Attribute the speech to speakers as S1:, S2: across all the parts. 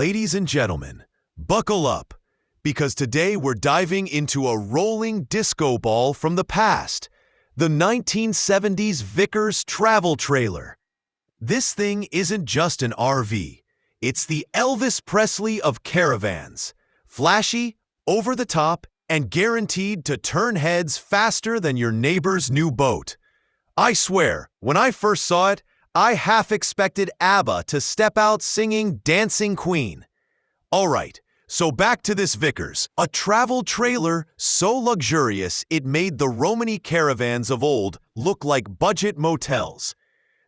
S1: Ladies and gentlemen, buckle up, because today we're diving into a rolling disco ball from the past, the 1970s Vickers travel trailer. This thing isn't just an RV, it's the Elvis Presley of caravans. Flashy, over the top, and guaranteed to turn heads faster than your neighbor's new boat. I swear, when I first saw it, I half expected ABBA to step out singing Dancing Queen. Alright, so back to this Vickers, a travel trailer so luxurious it made the Romany caravans of old look like budget motels.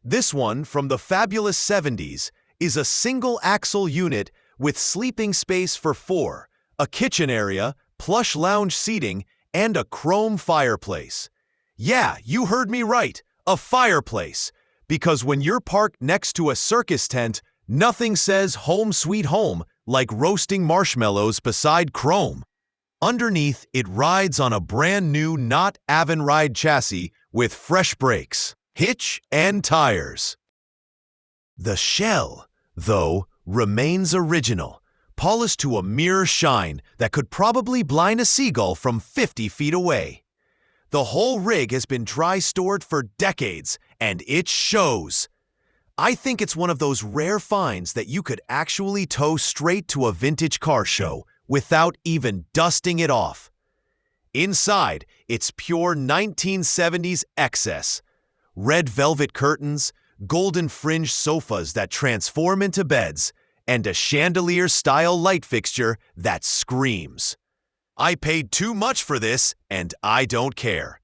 S1: This one, from the fabulous 70s, is a single-axle unit with sleeping space for 4, a kitchen area, plush lounge seating, and a chrome fireplace. Yeah, you heard me right, a fireplace. Because when you're parked next to a circus tent, nothing says home sweet home like roasting marshmallows beside chrome. Underneath, it rides on a brand new Knott Avonride chassis with fresh brakes, hitch, and tires. The shell, though, remains original, polished to a mirror shine that could probably blind a seagull from 50 feet away. The whole rig has been dry stored for decades, and it shows. I think it's one of those rare finds that you could actually tow straight to a vintage car show without even dusting it off. Inside, it's pure 1970s excess. Red velvet curtains, golden fringe sofas that transform into beds, and a chandelier-style light fixture that screams. I paid too much for this, and I don't care.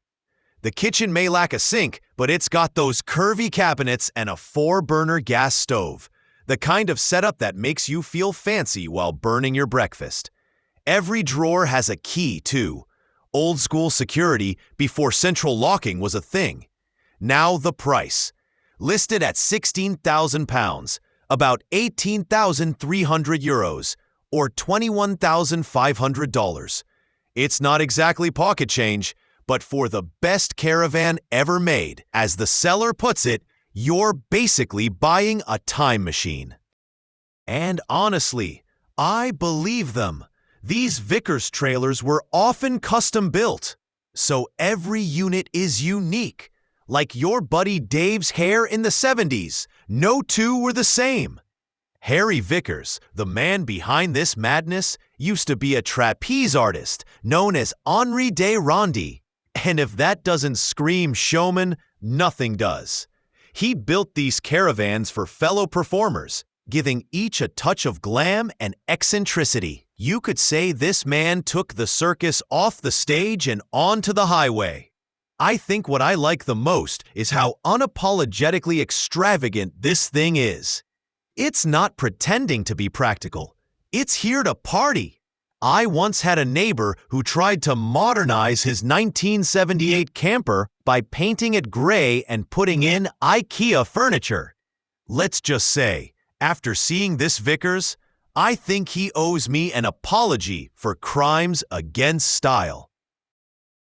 S1: The kitchen may lack a sink, but it's got those curvy cabinets and a 4-burner gas stove, the kind of setup that makes you feel fancy while burning your breakfast. Every drawer has a key, too. Old school security before central locking was a thing. Now the price. Listed at £16,000, about €18,300, or $21,500. It's not exactly pocket change, but for the best caravan ever made, as the seller puts it, you're basically buying a time machine. And honestly, I believe them. These Vickers trailers were often custom built, so every unit is unique. Like your buddy Dave's hair in the 70s, no two were the same. Harry Vickers, the man behind this madness, used to be a trapeze artist known as Henri de Rondy. And if that doesn't scream showman, nothing does. He built these caravans for fellow performers, giving each a touch of glam and eccentricity. You could say this man took the circus off the stage and onto the highway. I think what I like the most is how unapologetically extravagant this thing is. It's not pretending to be practical. It's here to party. I once had a neighbor who tried to modernize his 1978 camper by painting it gray and putting in IKEA furniture. Let's just say, after seeing this Vickers, I think he owes me an apology for crimes against style.